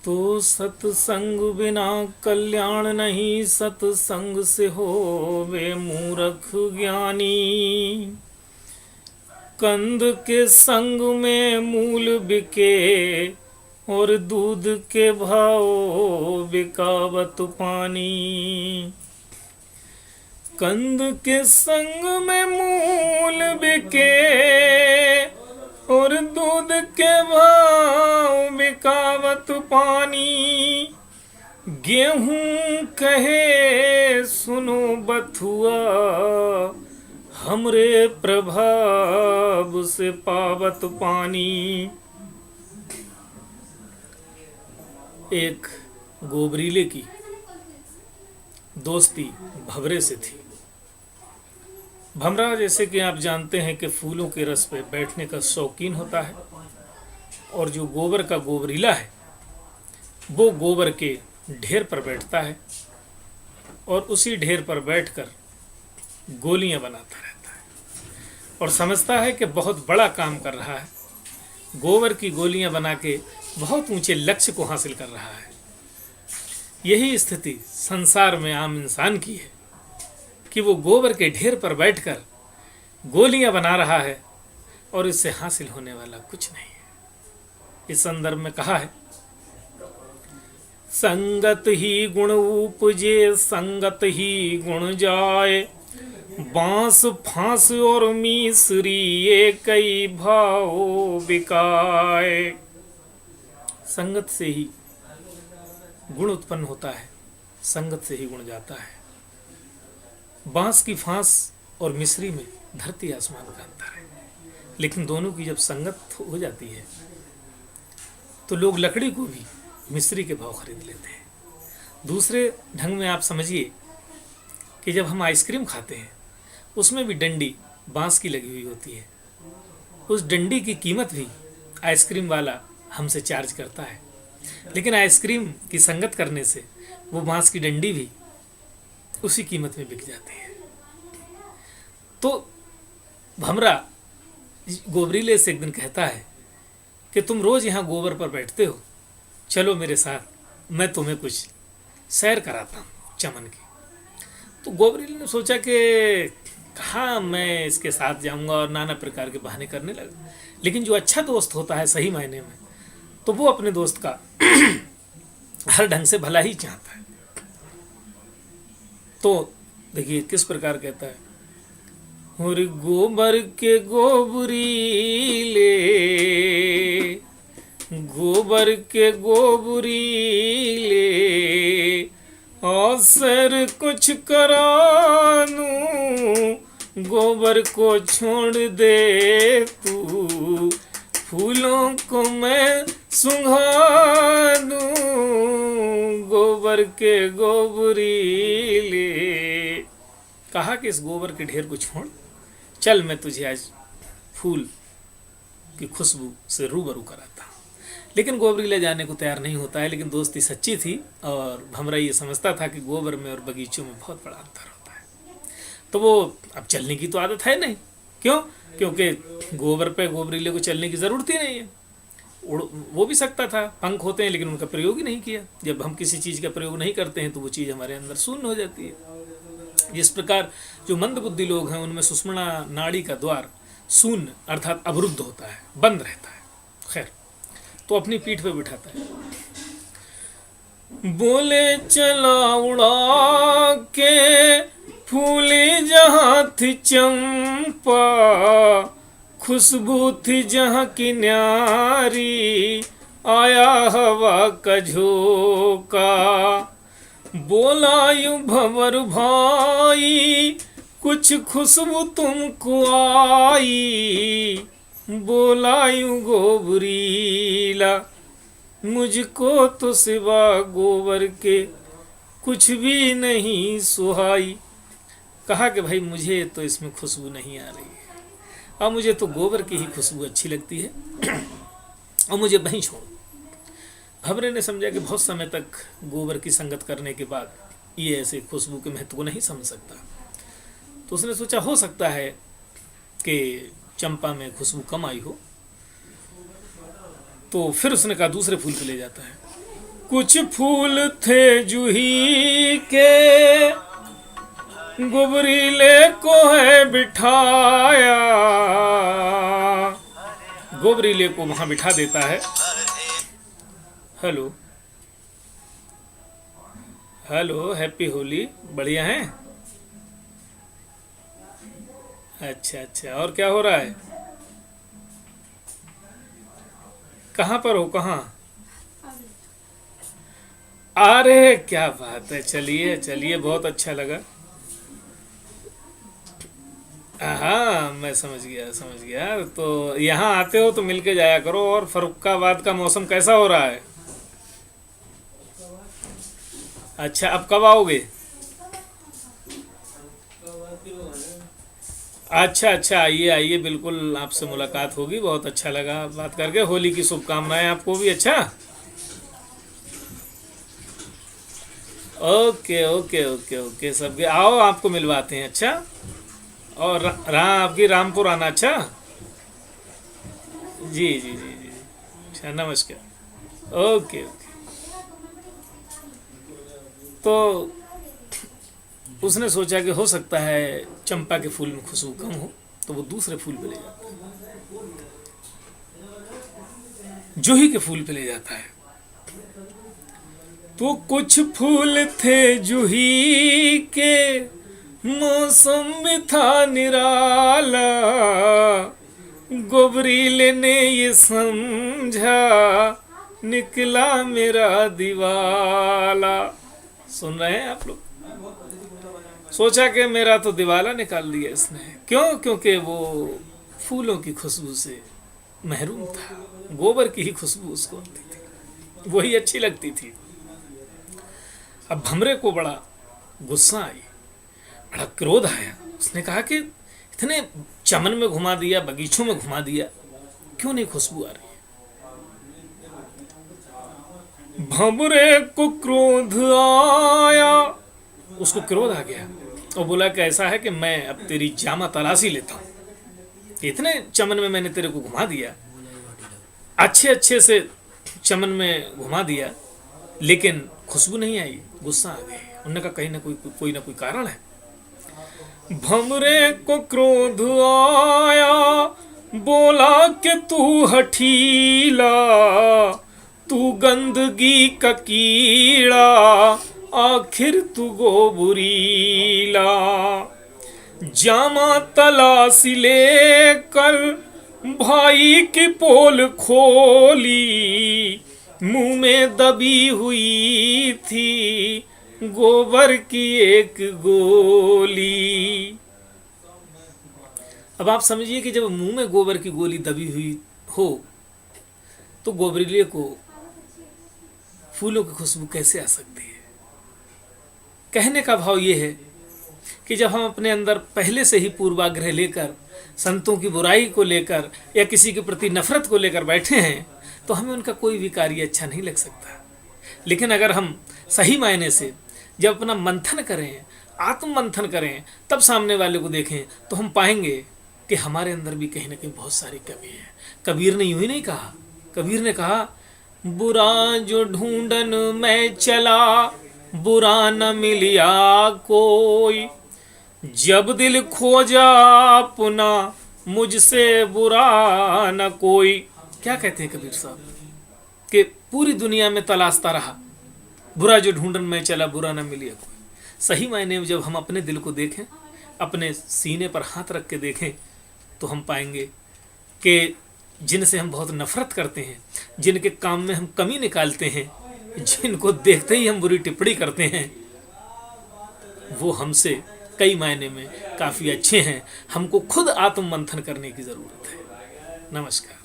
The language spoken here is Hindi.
तो सत्संग बिना कल्याण नहीं, सत्संग से होवे मूर्ख ज्ञानी। कंद के संग में मूल बिके, और दूध के भाव बिकावत पानी। कंद के संग में मूल बिके, और दूध के भाव बिकावत पानी। गेहूं कहे सुनो बथुआ, हमरे प्रभाव से पावत पानी। एक गोबरीले की दोस्ती भंवरे से थी। भंवरा जैसे कि आप जानते हैं कि फूलों के रस पे बैठने का शौकीन होता है, और जो गोबर का गोबरीला है वो गोबर के ढेर पर बैठता है और उसी ढेर पर बैठकर गोलियां बनाता रहता है और समझता है कि बहुत बड़ा काम कर रहा है। गोबर की गोलियां बना के बहुत ऊंचे लक्ष्य को हासिल कर रहा है। यही स्थिति संसार में आम इंसान की है कि वो गोबर के ढेर पर बैठकर गोलियां बना रहा है और इससे हासिल होने वाला कुछ नहीं है। इस संदर्भ में कहा है, संगत ही गुण उपजे, संगत ही गुण जाए। बांस फांस और मिसरी ये कई भाव बिकाए। संगत से ही गुण उत्पन्न होता है, संगत से ही गुण जाता है। बांस की फांस और मिस्री में धरती आसमान का अंतर है, लेकिन दोनों की जब संगत हो जाती है तो लोग लकड़ी को भी मिस्री के भाव खरीद लेते हैं। दूसरे ढंग में आप समझिए कि जब हम आइसक्रीम खाते हैं उसमें भी डंडी बांस की लगी हुई होती है। उस डंडी की कीमत भी आइसक्रीम वाला हमसे चार्ज करता है, लेकिन आइसक्रीम की संगत करने से वो बांस की डंडी भी उसी कीमत में बिक जाती है। तो भंवरा गोबरीले से एक दिन कहता है कि तुम रोज यहाँ गोबर पर बैठते हो, चलो मेरे साथ, मैं तुम्हें कुछ सैर कराता हूँ चमन की। तो गोबरीले ने सोचा कि कहाँ मैं इसके साथ जाऊँगा, और नाना प्रकार के बहाने करने लगा। लेकिन जो अच्छा दोस्त होता है सही मायने में, तो वो अपने दोस्त का हर ढंग से भला ही चाहता है। तो देखिए किस प्रकार कहता है, और गोबर के गोबरी ले, गोबर के गोबरी ले, असर कुछ करानू, गोबर को छोड़ दे तू, फूलों को मैं सुंघा दूं, गोबर के गोबरी ले। कहा कि इस गोबर के ढेर को छोड़, चल मैं तुझे आज फूल की खुशबू से रूबरू कराता हूँ। लेकिन गोबरीला जाने को तैयार नहीं होता है, लेकिन दोस्ती सच्ची थी और भंवरा ये समझता था कि गोबर में और बगीचों में बहुत बड़ा अंतर होता है। तो वो अब चलने की तो आदत है नहीं, क्यों? क्योंकि गोबर पे गोबरीले को चलने की ज़रूरत ही नहीं है। वो भी सकता था, पंख होते हैं, लेकिन उनका प्रयोग ही नहीं किया। जब हम किसी चीज़ का प्रयोग नहीं करते हैं तो वो चीज़ हमारे अंदर शून्य हो जाती है। जिस प्रकार जो मंद बुद्धि लोग हैं उनमें सुषुम्ना नाड़ी का द्वार शून्य अर्थात अवरुद्ध होता है, बंद रहता है। खैर, तो अपनी पीठ पे बिठाता है, बोले चला उड़ा के फूली जहाँ थी चंपा, खुशबू थी जहाँ की न्यारी, आया हवा का झोंका। बोला यूं भंवर भाई, कुछ खुशबू तुमको आई, बोला यूं गोबरीला, मुझको तो सिवा गोबर के कुछ भी नहीं सुहाई। कहा कि भाई मुझे तो इसमें खुशबू नहीं आ रही है, और मुझे तो गोबर की ही खुशबू अच्छी लगती है और मुझे वहीं छोड़। भंवरे ने समझा कि बहुत समय तक गोबर की संगत करने के बाद ये ऐसे खुशबू के महत्व को नहीं समझ सकता, तो उसने सोचा हो सकता है कि चंपा में खुशबू कम आई हो, तो फिर उसने कहा दूसरे फूल पे ले जाता है। कुछ फूल थे जूही के, गुबरीले को है बिठाया। गुबरीले को वहां बिठा देता है। हेलो हेलो, हैप्पी होली, बढ़िया है? अच्छा अच्छा, और क्या हो रहा है? कहाँ पर हो, कहाँ? अरे क्या बात है, चलिए चलिए, बहुत अच्छा लगा। हाँ मैं समझ गया समझ गया। तो यहाँ आते हो तो मिलके जाया करो। और फर्रुखाबाद का मौसम कैसा हो रहा है? अच्छा, अब कब आओगे? अच्छा अच्छा, आइए आइए, बिल्कुल आपसे मुलाकात होगी। बहुत अच्छा लगा बात करके। होली की शुभकामनाएं आपको भी। अच्छा, ओके ओके ओके ओके, सबके आओ, आपको मिलवाते हैं। अच्छा, और रहा आपकी रामपुर आना। अच्छा, जी जी जी जी, अच्छा, नमस्कार। Okay okay. तो उसने सोचा कि हो सकता है चंपा के फूल में खुशबू कम हो, तो वो दूसरे फूल पे ले जाता है, जूही के फूल पे ले जाता है। तो कुछ फूल थे जूही के, मौसम में था निराला। गोबरीले ने ये समझा, निकला मेरा दिवाला। सुन रहे हैं आप लोग? सोचा कि मेरा तो दिवाला निकाल दिया इसने। क्यों? क्योंकि वो फूलों की खुशबू से महरूम था। गोबर की ही खुशबू उसको आती थी, वही अच्छी लगती थी। अब भमरे को बड़ा गुस्सा आई, बड़ा क्रोध आया। उसने कहा कि इतने चमन में घुमा दिया, बगीचों में घुमा दिया, क्यों नहीं खुशबू आ रही है? भमरे को क्रोध आया, उसको क्रोध आ गया और बोला कि ऐसा है कि मैं अब तेरी जामा तलाशी लेता हूँ। इतने चमन में मैंने तेरे को घुमा दिया, अच्छे अच्छे से चमन में घुमा दिया, लेकिन खुशबू नहीं आई। गुस्सा आ गई। उन्होंने कहा कहीं ना कोई ना कोई कारण है। भमरे को क्रोध आया, बोला कि तू हठीला, तू गंदगी का कीड़ा, आखिर तू गोबरीला। जामा तलाशी लेकर भाई की पोल खोली, मुंह में दबी हुई थी गोबर की एक गोली। अब आप समझिए कि जब मुंह में गोबर की गोली दबी हुई हो, तो गोबरीले को फूलों की खुशबू कैसे आ सकती है? कहने का भाव ये है कि जब हम अपने अंदर पहले से ही पूर्वाग्रह लेकर, संतों की बुराई को लेकर या किसी के प्रति नफरत को लेकर बैठे हैं, तो हमें उनका कोई भी कार्य अच्छा नहीं लग सकता। लेकिन अगर हम सही मायने से जब अपना मंथन करें, आत्म मंथन करें, तब सामने वाले को देखें, तो हम पाएंगे कि हमारे अंदर भी कहीं ना कहीं बहुत सारी कमी है। कबीर ने यूं ही नहीं कहा। कबीर ने कहा, बुरा जो ढूंढन में चला, बुरा न मिलिया कोई, जब दिल खोजा अपना, मुझसे बुरा न कोई। क्या कहते हैं कबीर साहब? कि पूरी दुनिया में तलाशता रहा, बुरा जो ढूंढन में चला, बुरा न मिलिया कोई। सही मायने में जब हम अपने दिल को देखें, अपने सीने पर हाथ रख के देखें, तो हम पाएंगे कि जिनसे हम बहुत नफरत करते हैं, जिनके काम में हम कमी निकालते हैं, जिनको देखते ही हम बुरी टिप्पणी करते हैं, वो हमसे कई मायने में काफ़ी अच्छे हैं। हमको खुद आत्म मंथन करने की ज़रूरत है। नमस्कार।